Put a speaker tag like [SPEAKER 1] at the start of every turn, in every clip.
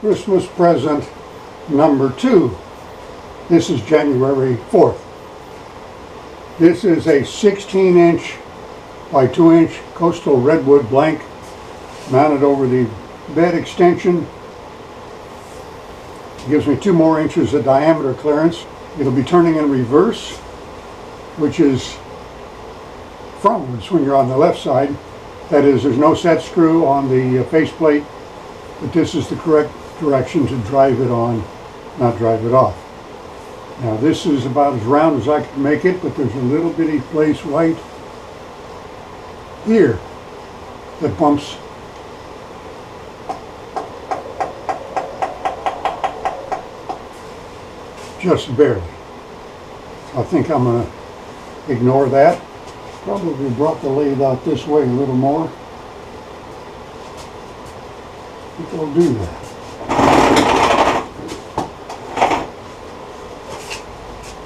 [SPEAKER 1] Christmas present number 2. This is January 4th. This is a 16-inch by 2-inch coastal redwood blank mounted over the bed extension. It gives me 2 more inches of diameter clearance. It'll be turning in reverse, which is frontwards when you're on the left side. That is, there's no set screw on the faceplate, but this is the correct direction to drive it on, not drive it off. Now this is about as round as I can make it, but there's a little bitty place right here that bumps just barely. I think I'm going to ignore that. Probably brought the lathe out this way a little more. I think I'll do that.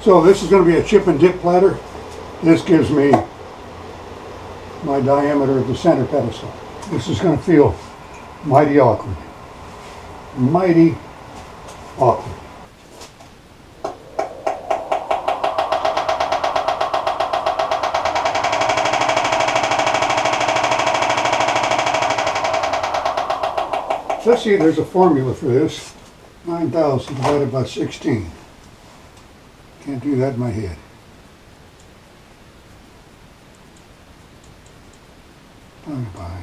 [SPEAKER 1] So this is going to be a chip and dip platter. This gives me my diameter of the center pedestal. This is going to feel mighty awkward. Mighty awkward. Let's see, there's a formula for this. 9,000 divided by 16. Can't do that in my head. Divided by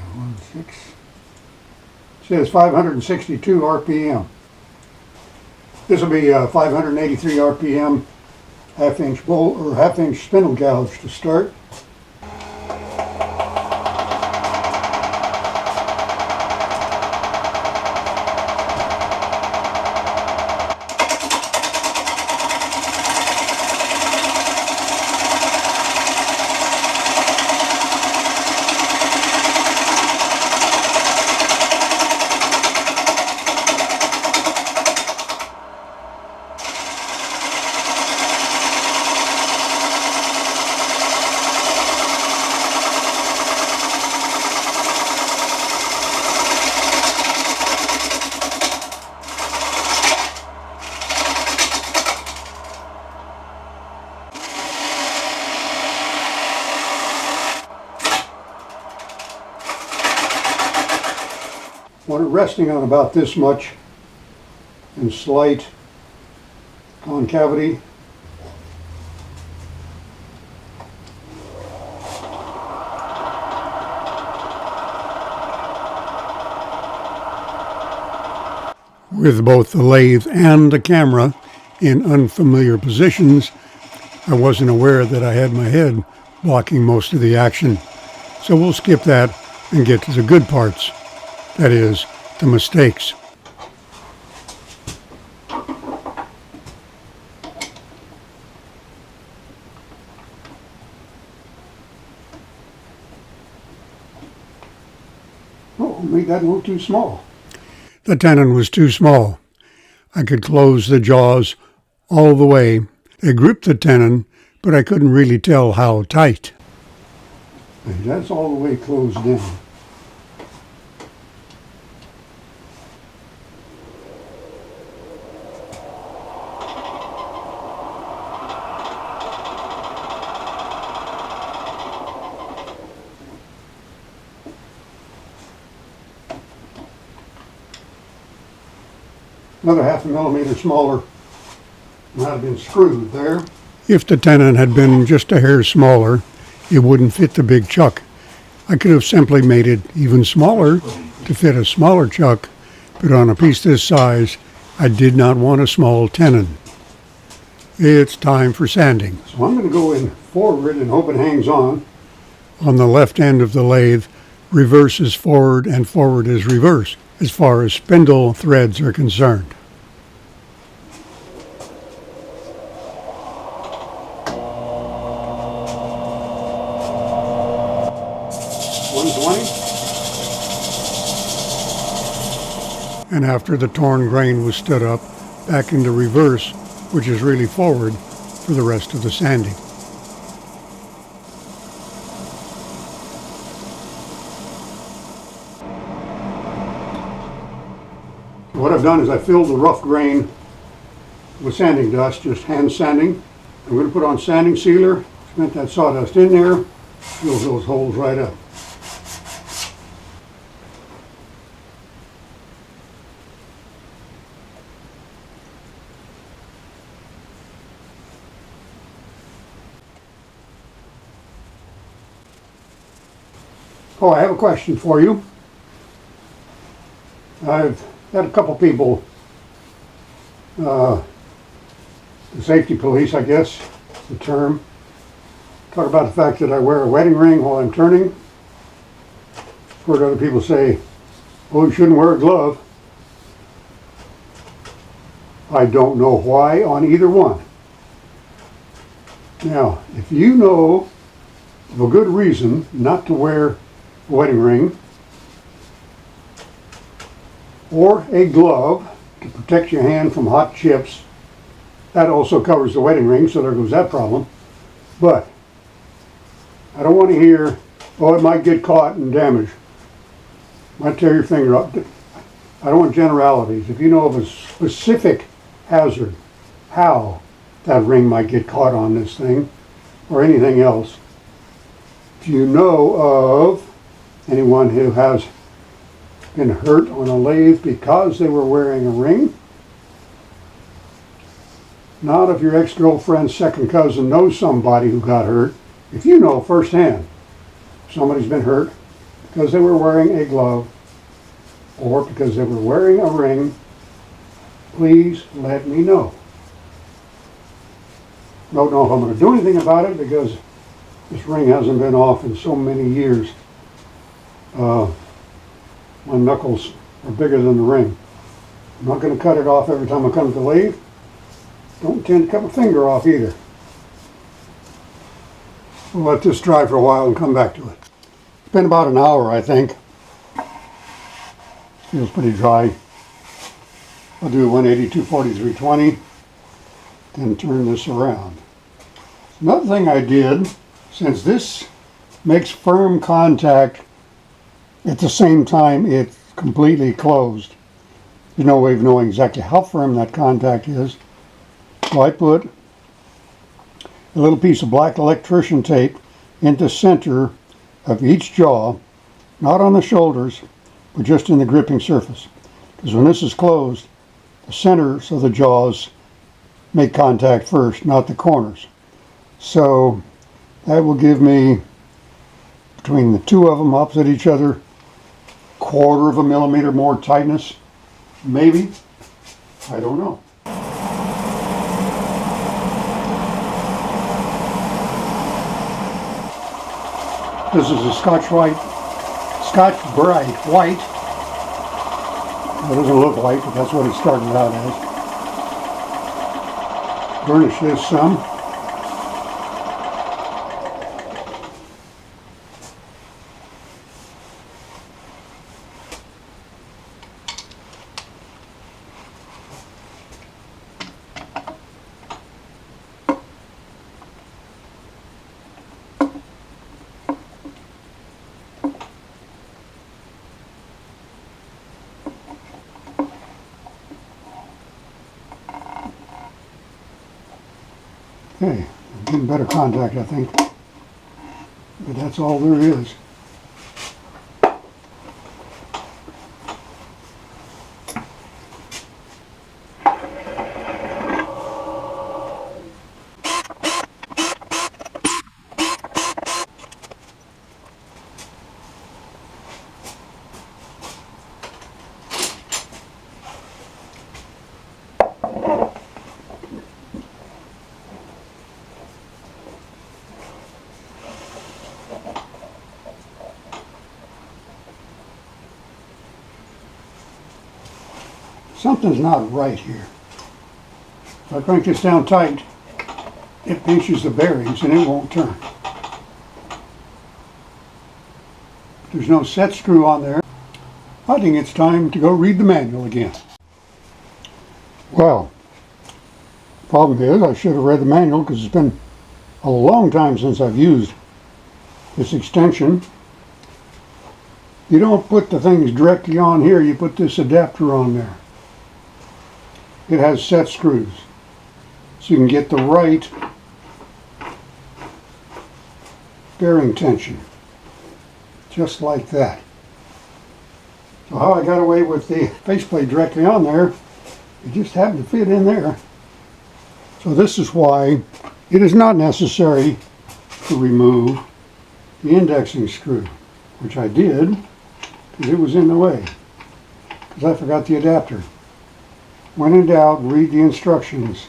[SPEAKER 1] 1/6. It says 562 RPM. This will be 583 RPM, half-inch bolt or half-inch spindle gouge to start. Want it resting on about this much and slight concavity. With both the lathe and the camera in unfamiliar positions, I wasn't aware that I had my head blocking most of the action. So we'll skip that and get to the good parts. That is, the mistakes. Oh, made that a little too small. The tenon was too small. I could close the jaws all the way. They gripped the tenon, but I couldn't really tell how tight. And that's all the way closed down. Another 1/2 millimeter smaller might have been screwed there. If the tenon had been just a hair smaller, it wouldn't fit the big chuck. I could have simply made it even smaller to fit a smaller chuck, but on a piece this size, I did not want a small tenon. It's time for sanding. So I'm going to go in forward and hope it hangs on. On the left end of the lathe, reverse is forward and forward is reverse, as far as spindle threads are concerned. And after the torn grain was stood up, back into reverse, which is really forward, for the rest of the sanding. So what I've done is I filled the rough grain with sanding dust, just hand sanding. I'm going to put on sanding sealer, cement that sawdust in there, fill those holes right up. Oh, I have a question for you. I've had a couple people, the safety police, I guess, is the term, talk about the fact that I wear a wedding ring while I'm turning. I've heard other people say, oh, you shouldn't wear a glove. I don't know why on either one. Now, if you know of a good reason not to wear a wedding ring or a glove to protect your hand from hot chips, that also covers the wedding ring, so there goes that problem. But I don't want to hear, oh, it might get caught and damaged. Might tear your finger up. I don't want generalities. If you know of a specific hazard, how that ring might get caught on this thing or anything else. If you know of anyone who has been hurt on a lathe because they were wearing a ring, not if your ex-girlfriend's second cousin knows somebody who got hurt. If you know firsthand somebody's been hurt because they were wearing a glove or because they were wearing a ring, please let me know. Don't know if I'm going to do anything about it because this ring hasn't been off in so many years. My knuckles are bigger than the ring. I'm not going to cut it off every time I come to the lathe. Don't intend to cut my finger off either. We'll let this dry for a while and come back to it. It's been about an hour, I think. Feels pretty dry. I'll do 180, 240, 320, then turn this around. Another thing I did, since this makes firm contact at the same time it's completely closed, there's no way of knowing exactly how firm that contact is. So I put a little piece of black electrician tape in the center of each jaw, not on the shoulders, but just in the gripping surface. Because when this is closed, the centers of the jaws make contact first, not the corners. So that will give me, between the two of them opposite each other, 1/4 of a millimeter more tightness, maybe. I don't know. This is a Scotch Brite white. It doesn't look white, but that's what it started out as. Burnish this some. Okay, I'm getting better contact, I think. But that's all there is. Something's not right here. If I crank this down tight, it pinches the bearings and it won't turn. There's no set screw on there. I think it's time to go read the manual again. Well, the problem is I should have read the manual because it's been a long time since I've used this extension. You don't put the things directly on here, you put this adapter on there. it has set screws. So you can get the right bearing tension. Just like that. So how I got away with the faceplate directly on there, it just happened to fit in there. So this is why it is not necessary to remove the indexing screw, which I did because it was in the way, because I forgot the adapter. When in doubt, read the instructions.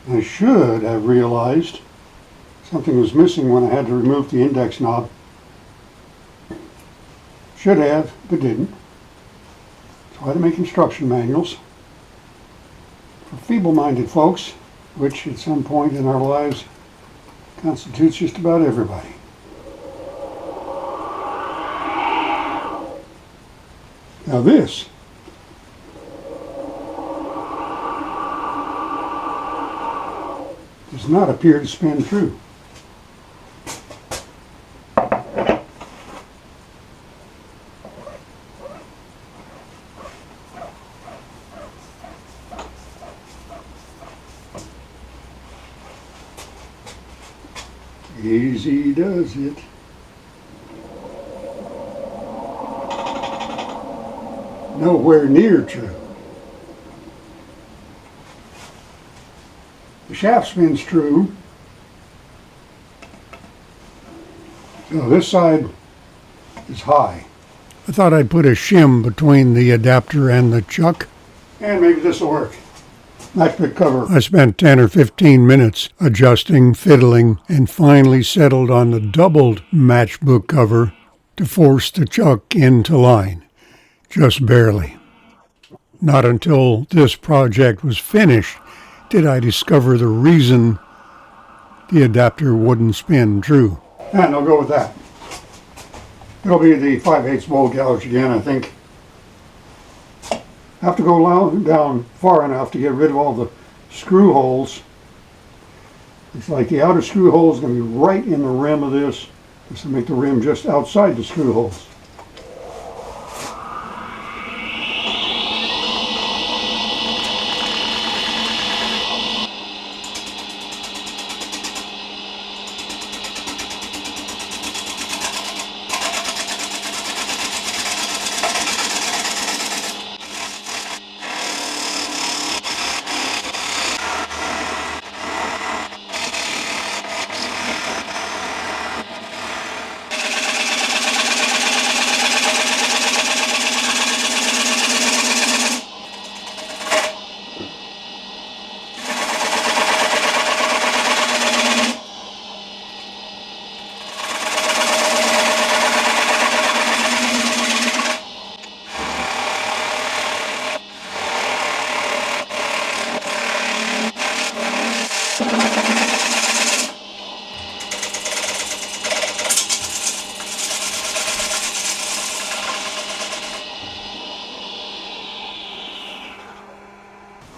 [SPEAKER 1] I should have realized something was missing when I had to remove the index knob. Should have, but didn't. So I had to make instruction manuals for feeble-minded folks, which at some point in our lives constitutes just about everybody. Now this does not appear to spin true. Easy does it. Nowhere near true. The shaft spins true. So this side is high. I thought I'd put a shim between the adapter and the chuck. And maybe this will work. Matchbook cover. I spent 10 or 15 minutes adjusting, fiddling, and finally settled on the doubled matchbook cover to force the chuck into line. Just barely. Not until this project was finished did I discover the reason the adapter wouldn't spin true. And I'll go with that. It'll be the 5/8 bolt gouge again, I think. I have to go down far enough to get rid of all the screw holes. It's like the outer screw hole is going to be right in the rim of this. This will make the rim just outside the screw holes.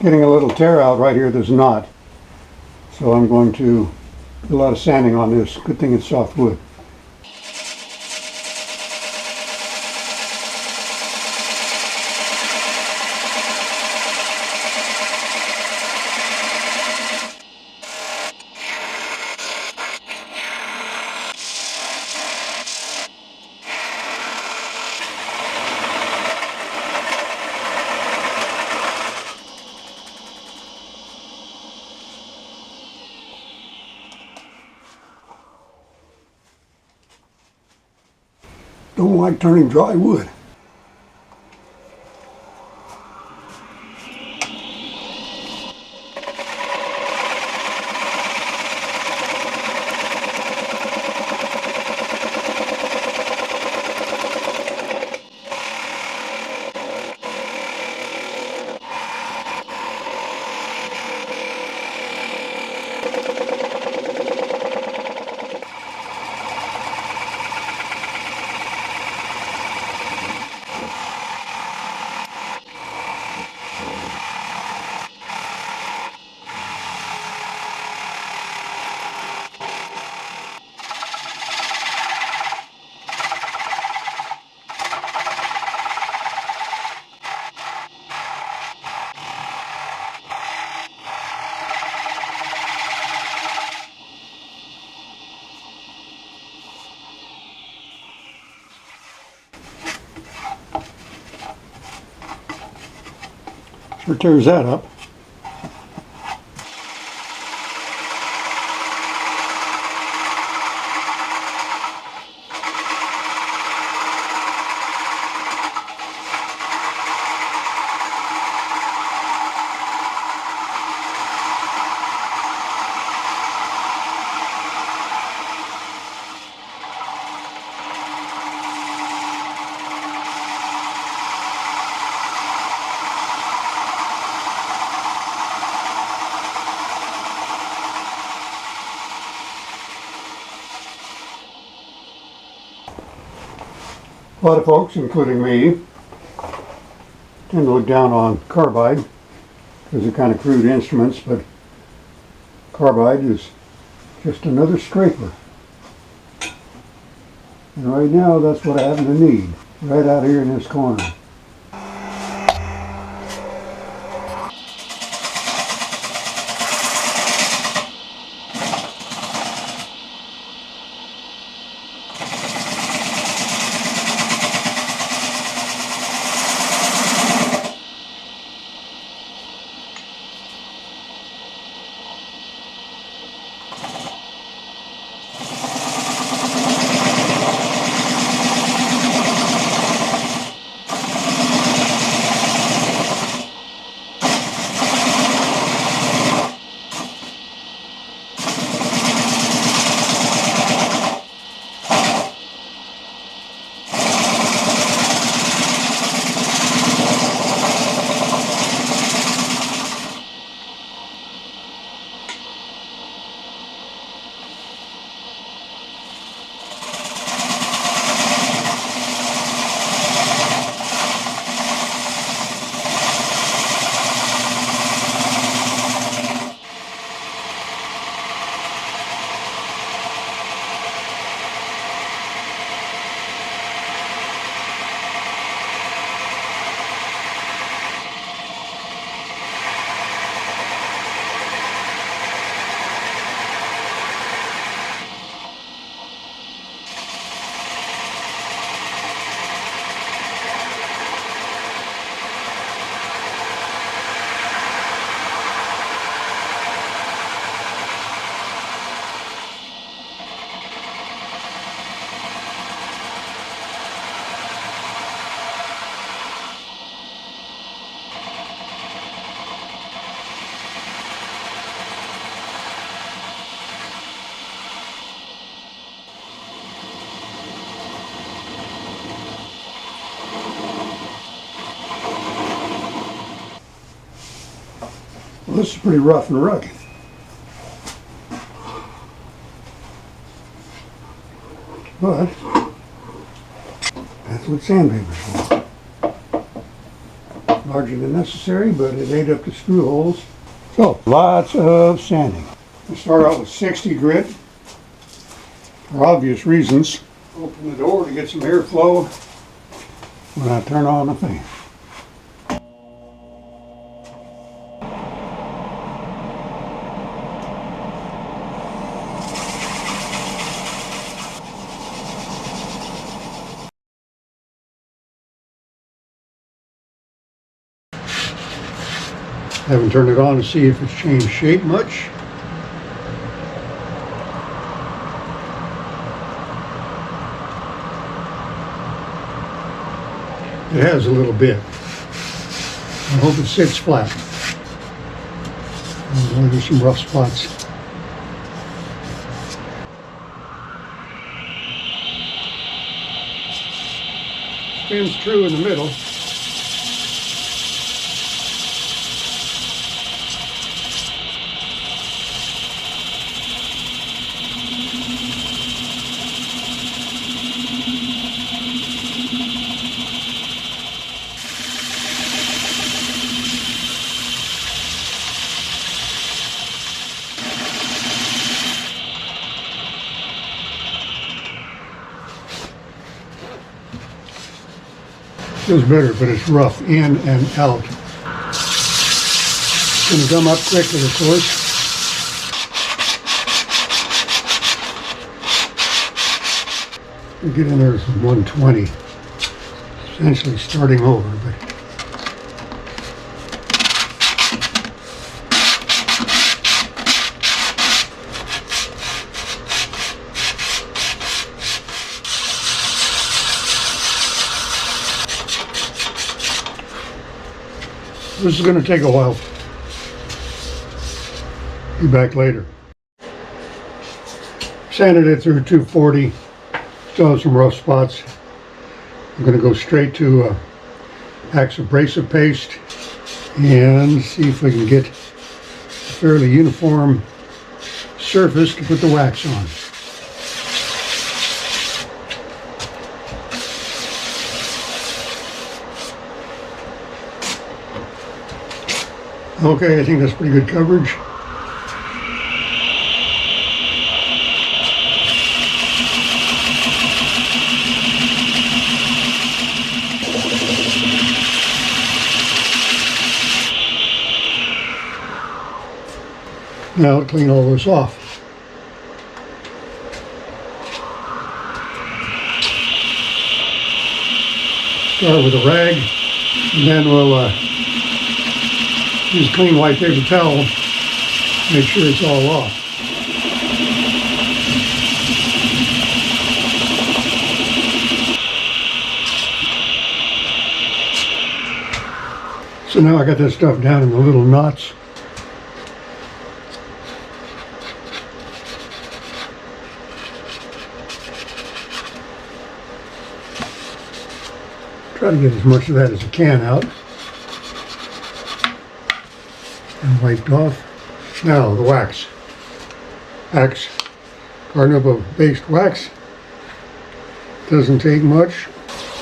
[SPEAKER 1] Getting a little tear out right here, there's not. So I'm going to do a lot of sanding on this. Good thing it's soft wood. Don't like turning dry wood. Sure tears that up. A lot of folks, including me, tend to look down on carbide because they're kind of crude instruments, but carbide is just another scraper. And right now that's what I happen to need, right out here in this corner. Well, this is pretty rough and rugged. But that's what sandpaper's for. Larger than necessary, but it ate up the screw holes. So, lots of sanding. We'll start out with 60 grit for obvious reasons. Open the door to get some airflow when I turn on the fan. Haven't turned it on to see if it's changed shape much. It has a little bit. I hope it sits flat. Oh, there's some rough spots. Spins true in the middle. Feels better, but it's rough in and out. It's going to come up quickly, of course. We'll get in there with 120, essentially starting over, but This is going to take a while. Be back later. Sanded it through 240. Still have some rough spots. I'm going to go straight to Axe abrasive paste and see if we can get a fairly uniform surface to put the wax on. Okay, I think that's pretty good coverage. Now to clean all this off. Start with a rag, and then we'll use a clean white paper towel, make sure it's all off. So now I got this stuff down in the little knots. Try to get as much of that as I can out. And wiped off. Now the wax. Axe carnauba based wax. Doesn't take much.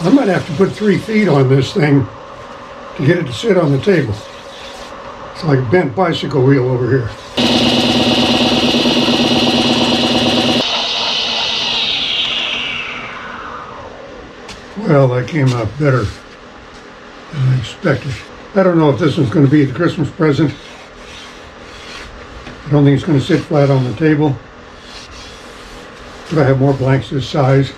[SPEAKER 1] I might have to put 3 feet on this thing to get it to sit on the table. It's like a bent bicycle wheel over here. Well, that came out better than I expected. I don't know if this one's going to be the Christmas present. I don't think it's going to sit flat on the table. But I have more blanks this size.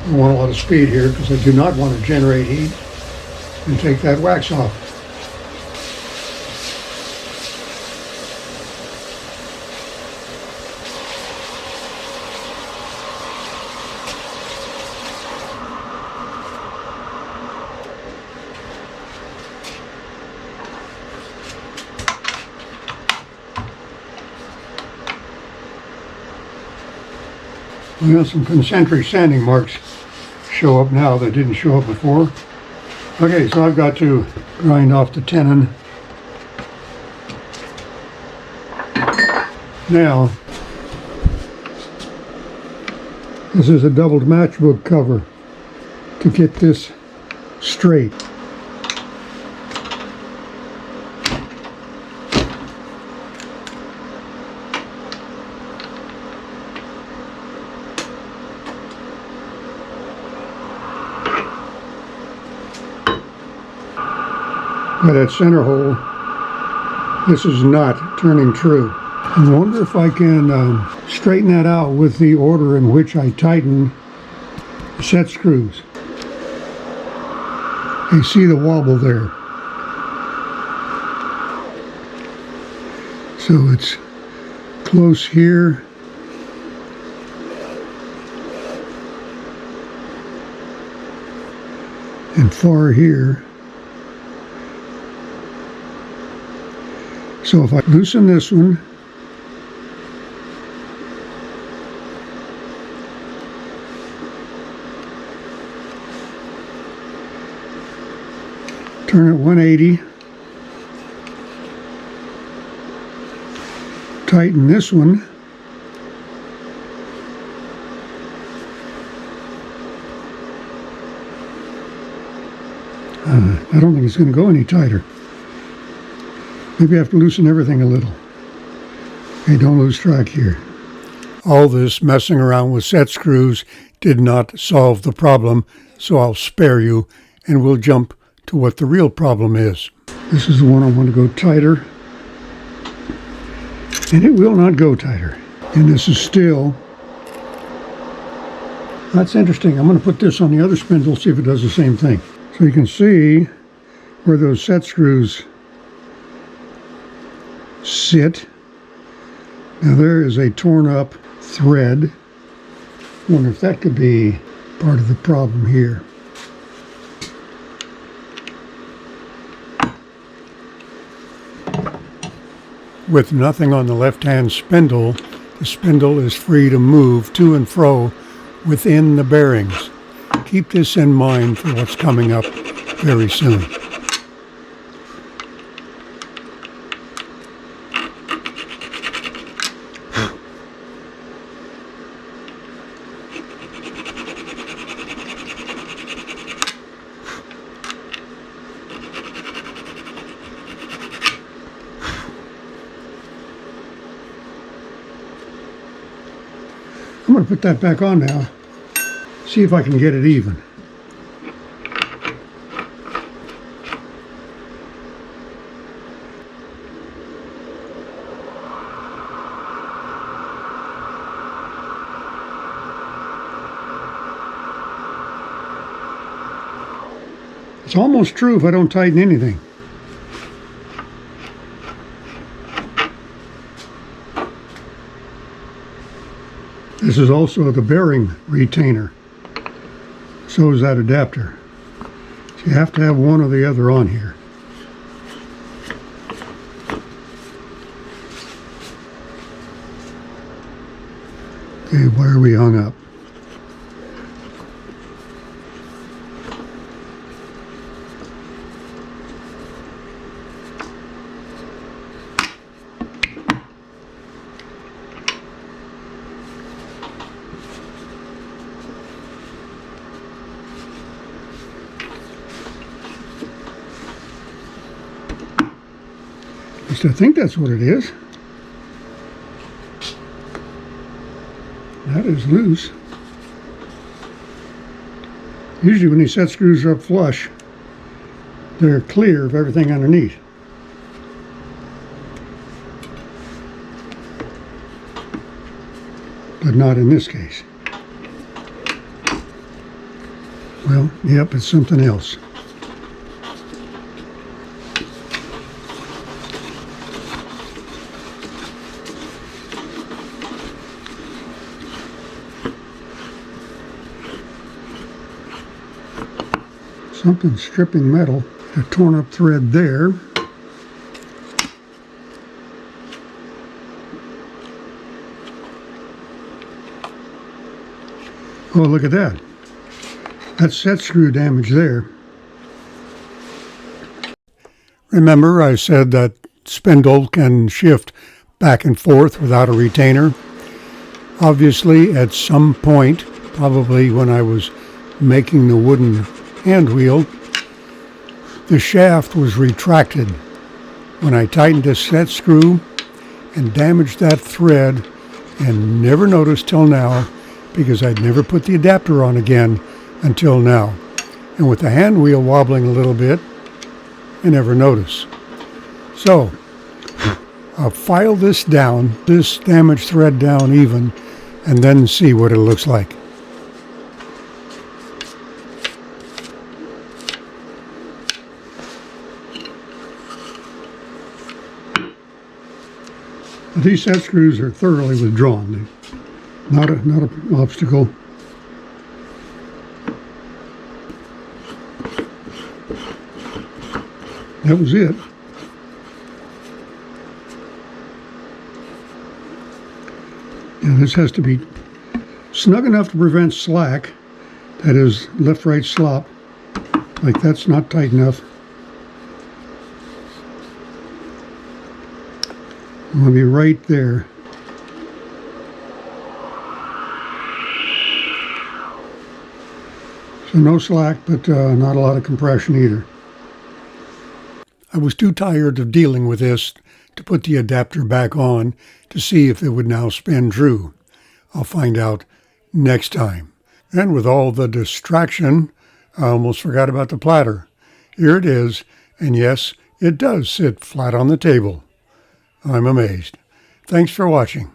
[SPEAKER 1] I want a lot of speed here because I do not want to generate heat and take that wax off. We have some concentric sanding marks show up now that didn't show up before. Okay, so I've got to grind off the tenon. Now, this is a doubled matchbook cover to get this straight. By that center hole, this is not turning true. I wonder if I can straighten that out with the order in which I tighten the set screws. You see the wobble there. So it's close here. And far here. So if I loosen this one, turn it 180, tighten this one, I don't think it's going to go any tighter. Maybe I have to loosen everything a little. Hey, don't lose track here. All this messing around with set screws did not solve the problem, so I'll spare you and we'll jump to what the real problem is. This is the one I want to go tighter. And it will not go tighter. And this is still... That's interesting. I'm going to put this on the other spindle, see if it does the same thing. So you can see where those set screws sit. Now there is a torn up thread Wonder if that could be part of the problem here. With nothing on the left-hand spindle, the spindle is free to move to and fro within the bearings. Keep this in mind for what's coming up very soon. I'm going to put that back on now, see if I can get it even. It's almost true if I don't tighten anything. This is also the bearing retainer. So is that adapter. So you have to have one or the other on here. Okay, where are we hung up? I think that's what it is. That is loose. Usually when these set screws are up flush, they're clear of everything underneath. But not in this case. Well, yep, it's something else. Something stripping metal, a torn up thread there. Oh, look at that. That's set screw damage there. Remember I said that spindle can shift back and forth without a retainer? Obviously at some point, probably when I was making the wooden hand wheel, the shaft was retracted when I tightened this set screw and damaged that thread, and never noticed till now because I'd never put the adapter on again until now. And with the hand wheel wobbling a little bit, I never noticed. So I'll file this down, this damaged thread down even, and then see what it looks like. These set screws are thoroughly withdrawn. Not an obstacle. That was it. Now this has to be snug enough to prevent slack. That is left-right slop. Like that's not tight enough. I'm going to be right there. So no slack, but not a lot of compression either. I was too tired of dealing with this to put the adapter back on to see if it would now spin true. I'll find out next time. And with all the distraction, I almost forgot about the platter. Here it is, and yes, it does sit flat on the table. I'm amazed. Thanks for watching.